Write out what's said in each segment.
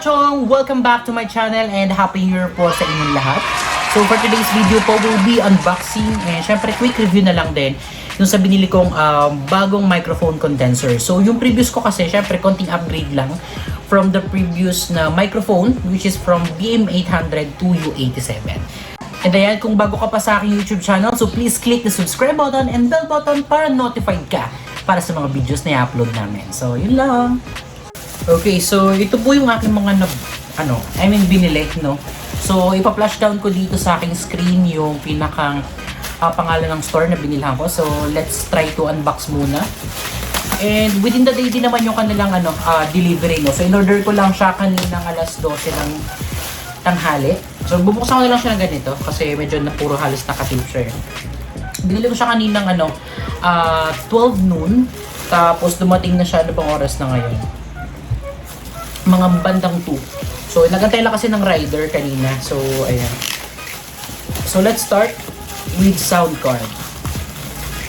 Chong! Welcome back to my channel and Happy New Year po sa inyong lahat. So for today's video po will be unboxing and syempre quick review na lang din yung sa binili kong bagong microphone condenser. So yung previous ko kasi syempre konting upgrade lang from the previous na microphone which is from BM800 to U87. And ayan, kung bago ka pa sa aking YouTube channel, so please click the subscribe button and bell button para notified ka para sa mga videos na i-upload namin. So yun lang. Okay, so ito po yung aking mga binili, no? So, ipa-flash down ko dito sa aking screen yung pinakang pangalan ng store na binilhan ko. So, let's try to unbox muna. And within the day din naman yung kanilang delivery, no? So, in-order ko lang siya kaninang alas 12 ng tanghali. So, bubuksan ko na lang siya ng ganito kasi medyo na puro halos naka-tape siya. Binili ko siya kaninang 12 noon. Tapos, dumating na siya, ano bang oras na ngayon? Mga bandang 2. So, nagantay lang kasi ng rider kanina. So, ayan. So, let's start with sound card.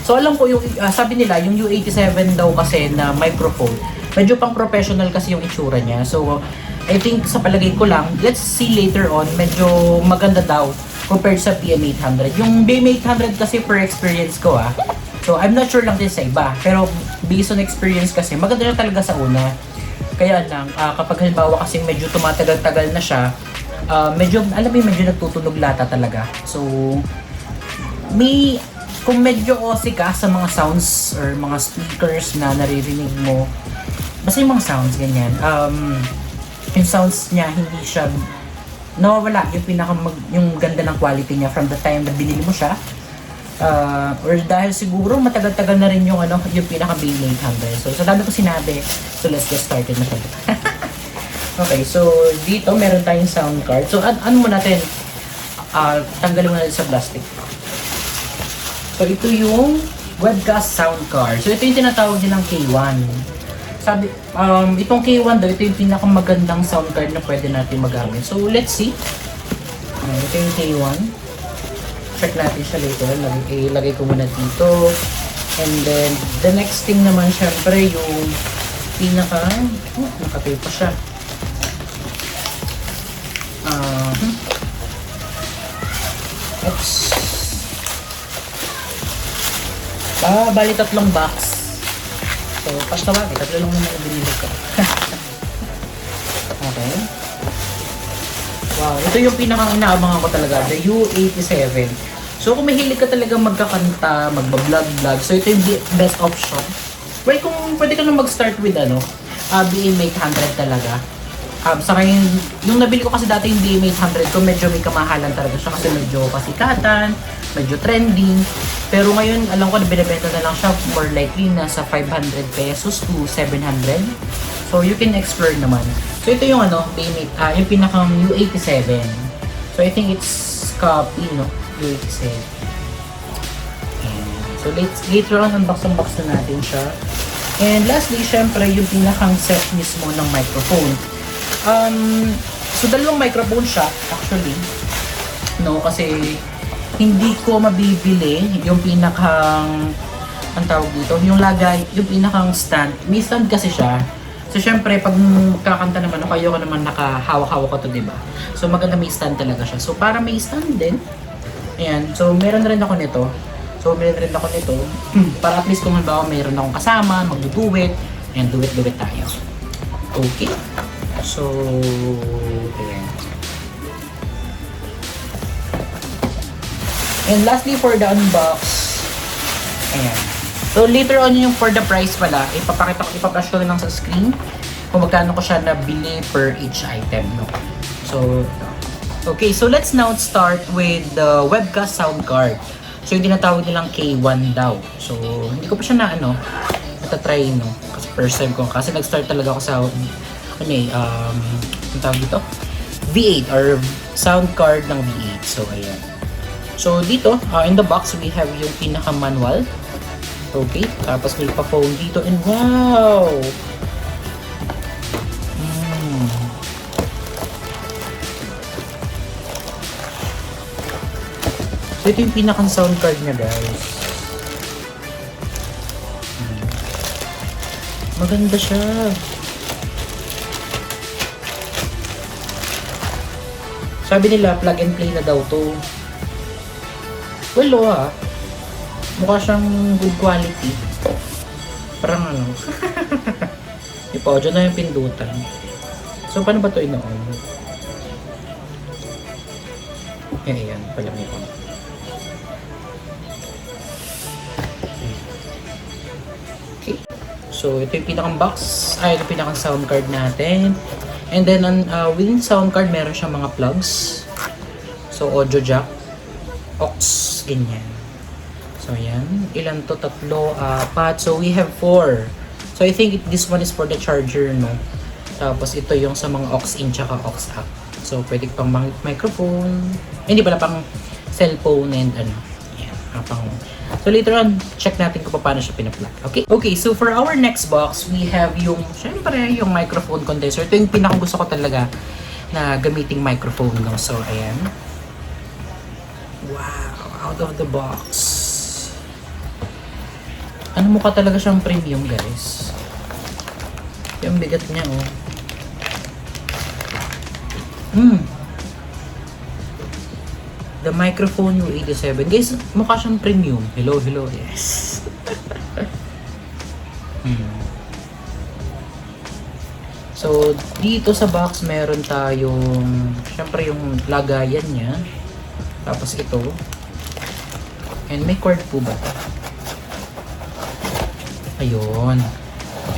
So, alam ko yung, sabi nila, yung U87 daw kasi na microphone, medyo pang professional kasi yung itsura niya. So, I think sa palagay ko lang, let's see later on, medyo maganda daw compared sa BM800. Yung BM800 kasi per experience ko so, I'm not sure lang din sa iba. Pero, based on experience kasi, maganda na talaga sa una. Kaya lang, kapag halimbawa kasi medyo tumatagal-tagal na siya, medyo nagtutunog lata talaga. So, kung medyo OC ka sa mga sounds or mga speakers na naririnig mo, basta yung mga sounds, ganyan, yung sounds niya, hindi siya nawawala yung ganda ng quality niya from the time na binili mo siya. Or dahil siguro matagal-tagal na rin yung pinaka BM800. So dami ko sinabi. So let's get started na siya. Okay, so dito meron tayong sound card. So ano mo natin? Tanggalin mo natin sa plastic. So ito yung webcast sound card. So ito yung tinatawag nilang K1. Sabi, itong K1 daw, ito yung pinakamagandang sound card na pwede natin magamit. So let's see. Ito yung K1. Check natin siya later. Ilagay ko muna dito. And then, the next thing naman, syempre, yung nakatape pa siya. Oops. Bali 3 box. So, basta bakit? 3 lang naman yung binili ko. Okay. Wow, ito yung pinakang inaabangan ko talaga, the U87. So kung mahilig ka talaga magkakanta, magbablog-vlog, so ito yung best option. Well, kung pwede ka na mag-start with BM800 talaga. Sa ngayon, yung nabili ko kasi dati yung BM800 ko, medyo may kamahalan talaga siya kasi medyo pasikatan, medyo trending. Pero ngayon, alam ko na binibenta na lang siya more likely nasa 500 pesos to 700. So you can explore naman. So ito yung yung pinakang U87. So I think it's copy, no? U87. And so later on, unbox na natin siya. And lastly, syempre, yung pinakang set mismo ng microphone. So dalawang microphone siya, actually. No, kasi hindi ko mabibili yung pinakang, ang tawag dito, yung pinakang stand. May stand kasi siya. So, syempre, pag kakanta naman ako, ayoko naman nakahawak-hawak ko to, diba? So, maganda may stand talaga siya. So, para may stand din, ayan. So, meron rin ako nito. Para at least kung halimbawa mayroon akong kasama, magduduet, and duet-duet tayo. Okay. So, ayan. And lastly, for the unbox, ayan. So later on yung for the price pala, ipapakita ko lang sa screen kung magkano ko siya nabili per each item, no? So, okay, so let's now start with the webcast sound card. So yung tinatawag nilang K1 daw. So hindi ko pa siya natatry, no? Kasi first time ko, kasi nag-start talaga ako sa ang tawag dito? V8 or sound card ng V8. So ayan. So dito, in the box we have yung pinaka-manual. Okay, tapos may pa-phone dito and wow! So ito yung pinakang sound card niya, guys. Maganda siya. Sabi nila, plug and play na daw to. Well, mukha siyang good quality. Parang ano. Ipo, dyan na yung pindutan. So, paano ba ito ino-on? Ayan, pala may on. Okay. So, ito yung pinakang box. Ito yung pinakang sound card natin. And then, within sound card, meron siyang mga plugs. So, audio jack, aux, ganyan. So, ayan. Ilan to? 3, 4. So, we have 4. So, I think this one is for the charger, no? Tapos, ito yung sa mga aux in tsaka aux out. So, pwede pang microphone. Hindi pala, pang cellphone and ano. Ayan, pang... So, later on, check natin kung paano siya pinaplug. Okay? Okay, so for our next box, we have yung, syempre, yung microphone condenser. Ito yung pinakagusto ko talaga na gamiting microphone, no? So, ayan. Wow, out of the box. Ano mukha talaga siyang premium, guys. Yung bigat niya, oh. The microphone U87. Guys, mukha siyang premium. Hello, hello, yes. So, dito sa box, meron tayong, syempre yung lagayan niya. Tapos ito. And may cord po ba ito? Ayun.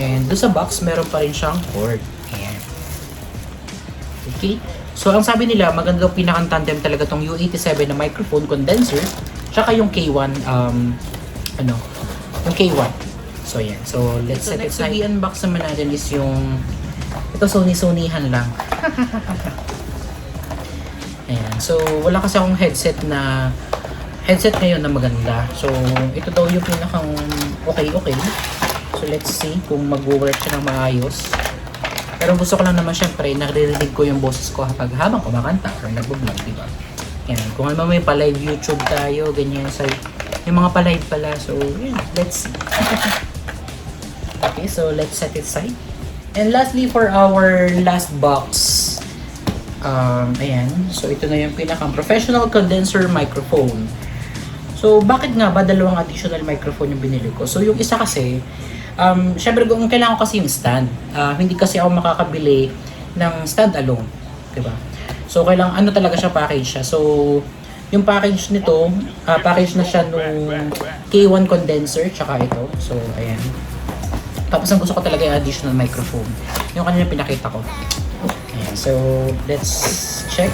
And doon sa box, meron pa rin siyang cord. Ayan. Okay. So, ang sabi nila, maganda daw pinakang tandem talaga tong U87 na microphone condenser, tsaka yung K1, yung K1. So, yan. So, let's set it aside. So, next i-unbox naman natin is yung, ito Sony-Sonyhan lang. Ayan. So, wala kasi akong headset ngayon na maganda. So, ito daw yung pinakang okay. So, let's see kung mag-work siya ng maayos. Pero gusto ko lang naman syempre, naririnig ko yung boses ko habang kumakanta or nagbo-vlog, diba? Yan. Kung ano may pa-live YouTube tayo, ganyan. So, yung mga pa-live pala. So, yeah, let's see. Okay, so let's set it aside. And lastly, for our last box, ayan. So, ito na yung pinakang professional condenser microphone. So, bakit nga ba dalawang additional microphone yung binili ko? So, yung isa kasi, syempre kung kailangan ko kasi yung stand, hindi kasi ako makakabili ng stand alone, diba? So kailangan ano talaga siya, package siya. So yung package nito, package na siya nung K1 condenser tsaka ito. So ayan. Tapos ang gusto ko talaga yung additional microphone. Yung kanina pinakita ko. Ayan. So let's check.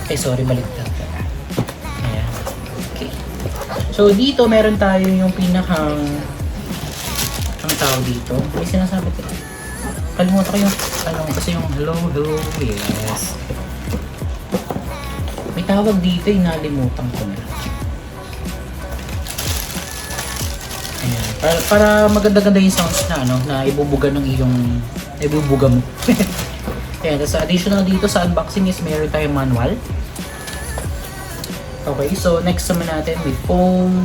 Ay sorry, baliktad. Ayan. Okay. So dito meron tayo yung pinakang ang tawag dito. May sinasabi ko. Kalimutan ko yung, kasi yung hello, yes. May tawag dito, nalimutan ko na. Ayan. Para maganda-ganda yung sounds na, na ibubuga ng iyong, ibubuga mo. Ayan, tapos additional dito sa unboxing is meron tayong manual. Okay, so next naman natin, may foam,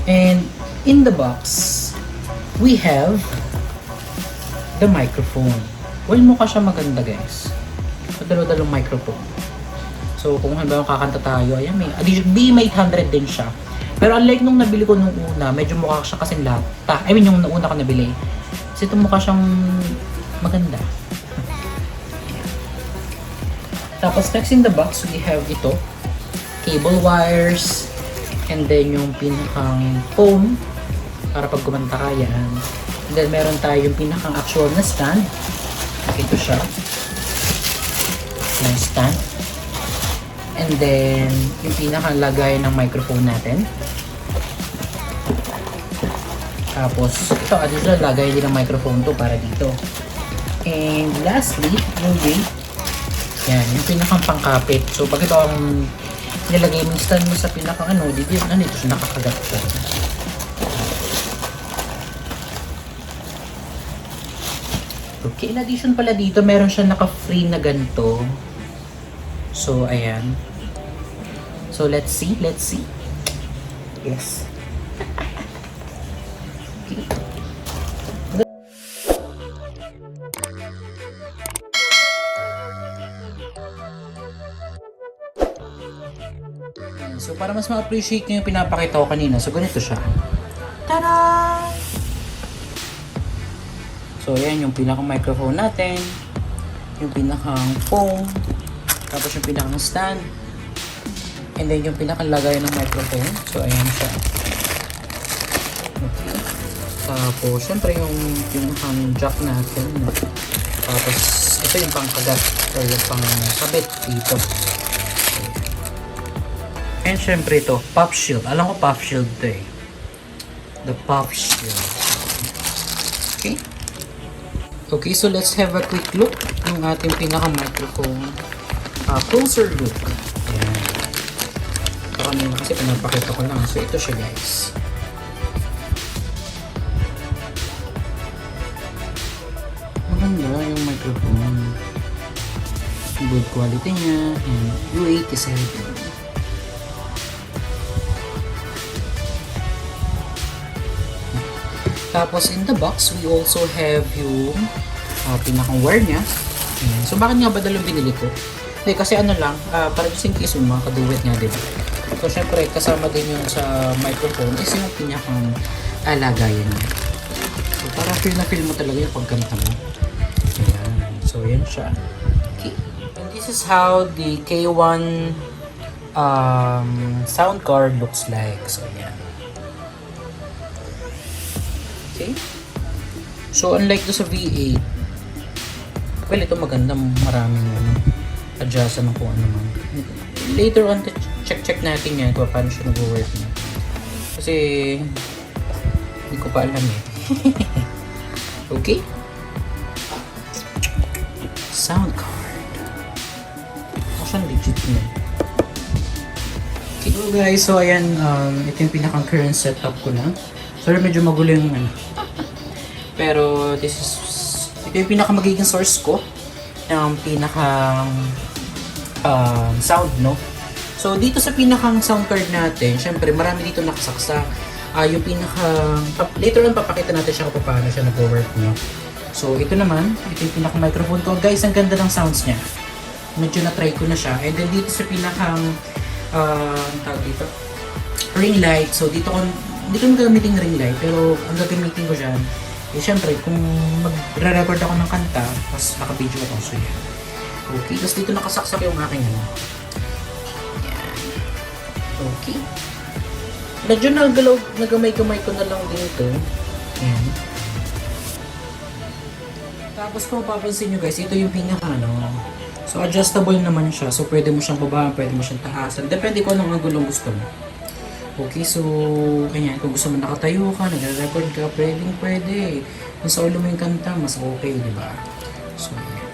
and in the box, we have the microphone. Well, mukha siya maganda, guys. So, dalawa-dalawang microphone. So, kung halimbawa kakanta tayo, ayan, may BM800 din siya. Pero unlike nung nabili ko nung una, medyo mukha siya kasing lata. I mean, yung una ko nabili. Kasi ito mukha siyang maganda. Tapos, next in the box, we have ito. Cable wires. And then, yung pinakang foam. Para pag kumanta ka, yan. And then, meron tayo yung pinakang actual na stand. Ito siya. Yung stand. And then, yung pinakang lagay ng microphone natin. Tapos, ito, additional lagay din ng microphone to para dito. And lastly, yung wing. Yan, yung pinakang pangkapit. So, pag ito ang nilagay mo stand mo sa pinakang dito siya nakakagat siya. Okay, in addition pala dito, meron siya naka-free na ganito. So, ayan. So, let's see. Yes. Okay. So para mas ma-appreciate nyo yung pinapakita ko kanina, so ganito siya. Tada! So ayan yung pinakang microphone natin, yung pinakang phone, tapos yung pinakang stand, and then yung pinakang lagay ng microphone. So ayan siya. Okay. Tapos syempre yung pinakang jack natin. Tapos ito yung pangkagat or yung pangkabit dito. And syempre ito, pop shield. Alam ko pop shield to eh. The pop shield. Okay. Okay, so let's have a quick look yung ating pinaka-microphone. Closer look. Ayan. Ito kanina kasi pinapakita ko lang. So ito siya guys. Maganda yung microphone. Good quality niya. And U87. Tapos in the box, we also have yung pinakang wire niya. Ayan. So bakit nga ba dalawang binili ko? Kasi ano lang, para just in case yung mga kaduwit nga, diba? So syempre, kasama din yung sa microphone is yung pinakang lagayan niya. So para feel na feel mo talaga yung pagkanta mo. Ayan. So yan siya. Okay. And this is how the K1 sound card looks like. So yan. Okay. So unlike do sa V8, well ito maganda, maraming adjustan ng kung ano man. Later on, check natin yan kung paano siya nag-work na. Kasi hindi ko pa alam eh. Okay. Sound card. Actually legit na. Okay so guys, so ayan, ito yung pinakang current setup ko na. Sorry, medyo magulo yung ano. Pero ito yung pinaka magiging source ko ng pinakang sound, no? So dito sa pinakang sound card natin, syempre marami dito nakasaksak. Yung pinakang later on papakita natin siya kung paano siya nag-work, no? So ito naman, ito yung pinakang microphone ko. Guys, ang ganda ng sounds niya. Medyo na-try ko na siya. And then dito sa pinakang tawag dito, ring light. So dito hindi ko gagamitin ring light, pero ang gagamitin ko dyan, syempre, kung magre-record ako ng kanta, tapos naka-video ako, so yan. Okay, tapos dito nakasaksak yung aking ano. Yan. Okay. Medyo nagamay-gamay ko na lang dito. Yan. Tapos kung papansin nyo guys, ito yung pinaka ano. So adjustable naman siya, so pwede mo siyang babaan, pwede mo siyang taasan. Depende kung anong angulo gusto mo. Okay, so, kanya, kung gusto mo nakatayo ka, nagre-record ka, pwede. Kung sa ulo mo yung kanta, mas okay, di ba? So, yeah.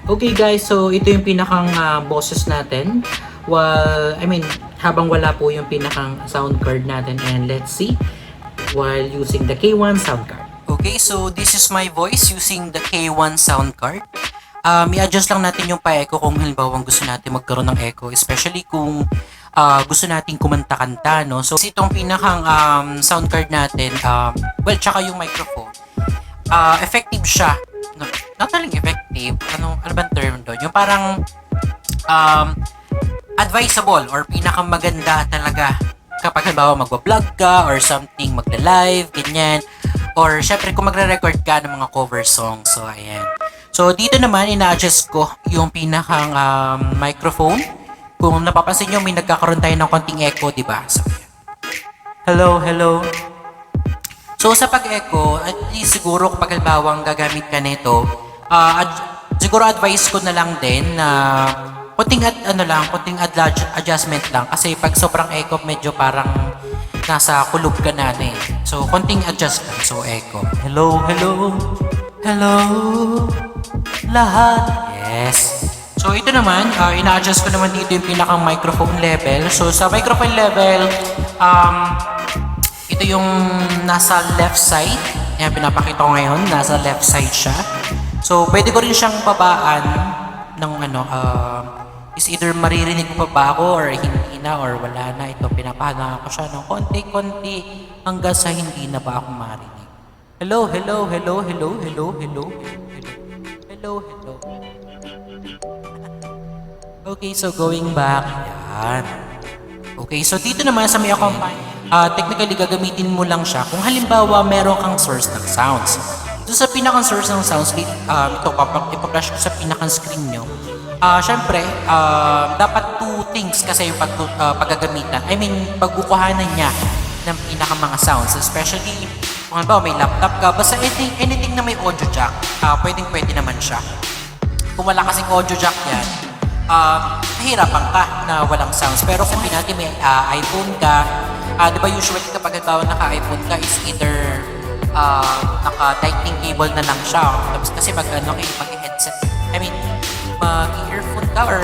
Okay guys, so ito yung pinakang boses natin. Habang wala po yung pinakang sound card natin, and let's see while using the K1 sound card. Okay, so this is my voice using the K1 sound card. I-adjust lang natin yung pa-echo kung halimbawa gusto natin magkaroon ng echo, especially kung gusto nating kumanta-kanta, no? So itong pinakang sound card natin, tsaka yung microphone, effective siya. No, not really effective. Ano bang term doon? Yung parang advisable or pinakamaganda talaga kapag halimbawa magwa-vlog ka or something, magla-live, ganyan. Or syempre kung magre-record ka ng mga cover songs. So ayan. So dito naman ina-adjust ko yung pinakang microphone. Kung napapansin nyo, may nagkakaroon tayo ng konting echo, di ba? So, hello. So sa pag-echo, at least siguro kapag halimbawa gagamit ka nito, siguro advice ko na lang din na konting adjustment lang, kasi pag sobrang echo medyo parang nasa kulog ka na eh. So konting adjust lang. So echo. Hello lahat. Yes. So ito naman, ina-adjust ko naman dito yung pinakang microphone level. So sa microphone level, Ito yung nasa left side. Ayan, pinapakita ko ngayon. Nasa left side siya. So, pwede ko rin siyang babaan ng is either maririnig ko pa ba ako or hindi na or wala na. Ito, pinapahana ko siya ng konti-konti hanggang sa hindi na ba ako marinig. Hello, hello, hello, hello, hello, hello, hello, hello. Okay, so going back. Yan. Okay, so dito naman sa may accompany. Technically, gagamitin mo lang siya kung halimbawa meron kang source ng sounds. Doon sa pinakang source ng sounds, ito, ipaprush ko sa pinakang screen nyo. Siyempre, dapat two things kasi yung paggagamitan. I mean, pagkukuhanan niya ng pinaka mga sounds. Especially, kung halimbawa may laptop ka, basta anything na may audio jack, pwede naman siya. Kung wala kasing audio jack yan, nahihirapan ka na walang sounds. Pero kung natin may iPhone ka, di ba usually kapag naka-iPhone ka is either naka-lightning cable na lang siya. Tapos kasi mag-headset, I mean, mag-earphone ka or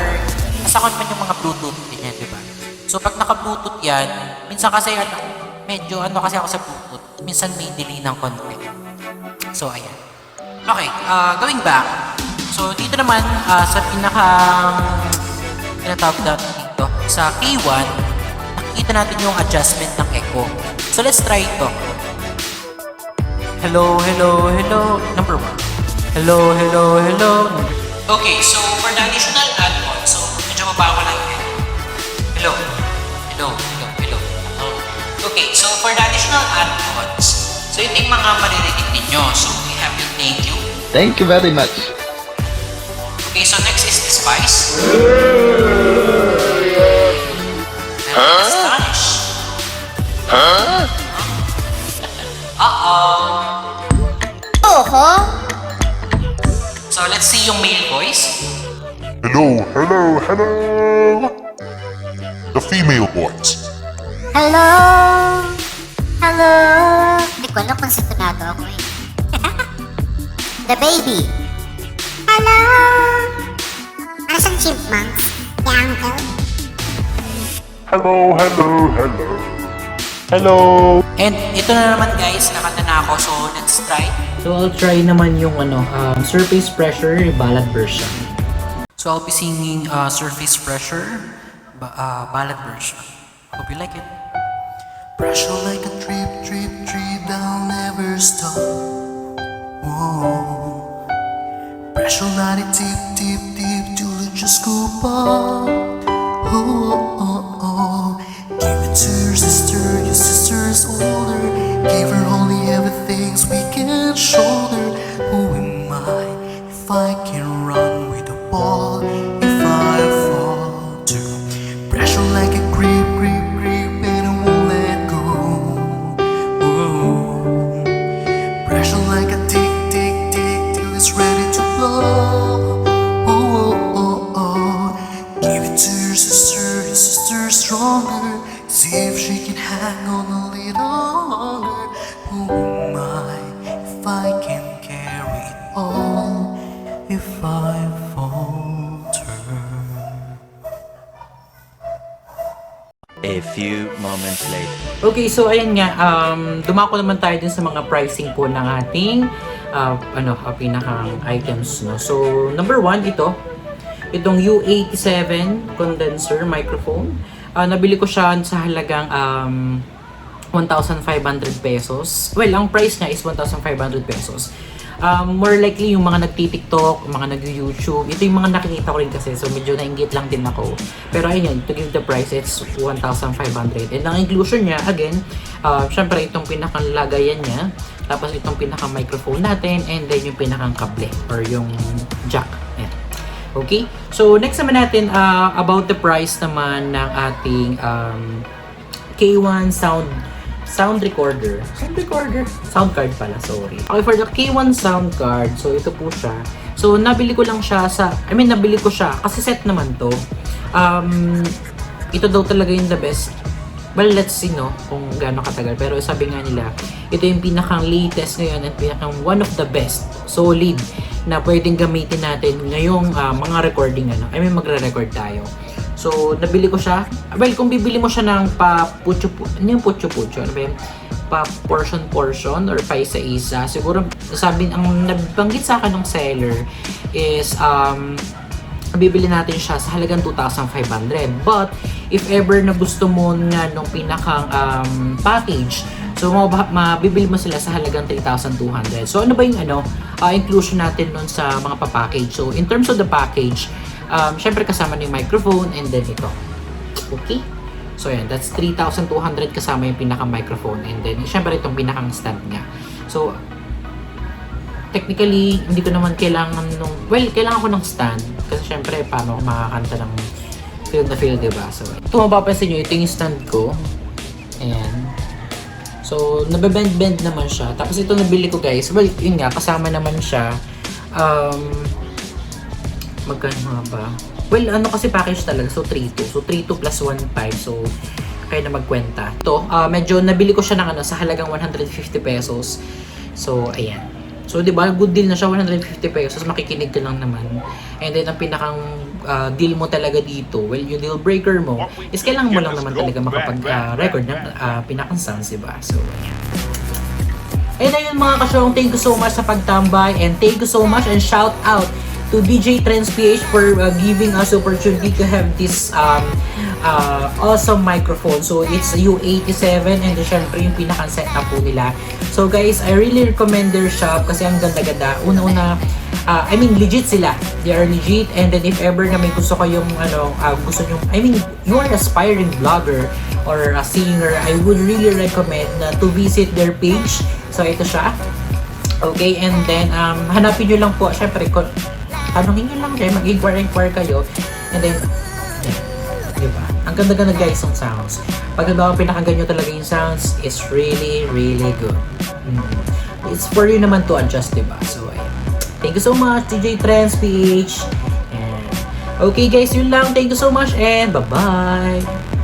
nasakon man yung mga Bluetooth ganyan, di ba? So pag naka-Bluetooth yan, minsan kasi medyo kasi ako sa Bluetooth, minsan may delay ng konti. So ayan. Okay, going back. So dito naman sa tinatawag natin dito, sa K1, nakikita natin yung adjustment ng echo. So let's try ito. Hello, hello, hello. Number 1. Hello, hello, hello. Okay, so for the additional add-on, so medyo mababa ko lang yan. Hello, hello, hello, hello. Okay, so for the additional add-ons, so ito yung mga maririnig ninyo. So we have yung thank you. Thank you very much. Okay, so next is the spice. Astonish. So let's see yung male voice. Hello, hello, hello. The female voice. Hello! Hello! Hindi ko alam kung satunado ako eh. The baby! Hello! Nasaan chipmunks? The uncle? Hello, hello, hello. Hello. And ito na naman guys, nakanta na ako. So let's try. So I'll try naman yung surface pressure ballad version. So I'll be singing surface pressure ballad version. Hope you like it. Pressure like a drip, drip, drip down, never stop. Whoa. Pressure like a tip, tip, tip till it just go up. Oh, oh, oh, oh. Give it to your sister's older. Give her only everything we can shoulder. Who am I if I can run with the ball? If I fall to pressure like a grip, grip, grip, and I won't let go. Whoa. Pressure like a tick, tick, tick till it's ready to blow. Oh, oh, oh, oh. Give it to your sister stronger. See if she can hang on a little longer. Who am I if I can carry it all? If I falter. A few moments later. Okay, so ayan nga, dumako naman tayo din sa mga pricing po ng ating pinakang items, no. So, number 1 itong U87 condenser microphone. Nabili ko siya sa halagang 1,500 pesos. Well, ang price niya is 1,500 pesos. More likely yung mga nagti-TikTok, mga nag-YouTube, ito yung mga nakikita ko rin kasi, so medyo nainggit lang din ako. Pero ayun, to give the price, it's 1,500. And ang inclusion niya, again, syempre itong pinakang lagayan niya, tapos itong pinakang microphone natin, and then yung pinakang kable or yung jack. Ayan. Okay? So, next naman natin, about the price naman ng ating K1 sound card pala, sorry. Okay, for the K1 sound card, so ito po siya. So, nabili ko siya kasi set naman to. Ito daw talaga yung the best. Well, let's see, no, kung gaano katagal. Pero sabi nga nila, ito yung pinakang latest ngayon at pinakang one of the best, solid, na pwedeng gamitin natin ngayong mga recording, magre-record tayo. So, nabili ko siya. Well, kung bibili mo siya ng ano yung pucho-pucho? Ano ba yun? pa portion or pa isa-isa. Siguro, ang nabanggit sa akin ng seller is, bibili natin siya sa halagang 2,500. But, if ever na gusto mo nga nung pinakang package, so mabibili mo sila sa halagang 3,200. So, ano ba yung inclusion natin nun sa mga package? So, in terms of the package, syempre kasama na yung microphone and then ito. Okay? So, yan. That's 3,200 kasama yung pinaka-microphone. And then, syempre, itong pinakang-stand nga. So, technically, hindi ko naman kailangan kailangan ko ng stand. Kasi syempre, paano ako makakanta ng feel na feel, diba? So, ito mapapansin nyo, ito yung stand ko. Ayan. So, nabebend-bend naman siya. Tapos, ito nabili ko, guys. Well, yun nga, kasama naman siya. Magkano nga ba? Well, kasi package talaga. So, 3,200. So, 3,200 plus 1,500. So, kaya na magkwenta. Ito, medyo nabili ko siya ng sa halagang 150 pesos. So, ayan. So, di ba, good deal na siya, 150 pesos. Makikinig ka lang naman. And then, ang pinakang deal mo talaga dito, well, yung deal breaker mo, is kailangan mo lang naman talaga makapag-record ng pinakang sounds, diba? So, ayan. And ayun mga kasyong, thank you so much sa pagtambay. And thank you so much and shout out to DJ Trends PH for giving us opportunity to have this awesome microphone. So it's U87 and syempre yung pinakang setup po nila. So guys, I really recommend their shop kasi ang ganda-ganda. Una-una, I mean legit sila. They are legit, and then if ever na may gusto kayong gusto nyo, I mean you are an aspiring vlogger or a singer, I would really recommend na to visit their page. So ito siya. Okay, and then hanapin nyo lang po, syempre tanongin nyo lang kayo, mag-inquire kayo, and then, diba? Ang ganda-ganda guys ng sounds. Pag pinakinggan nyo talaga yung sounds, is really, really good. It's for you naman to adjust, diba? So, ayun. Thank you so much, DJ Trends PH. And, okay guys, yun lang. Thank you so much, and bye-bye!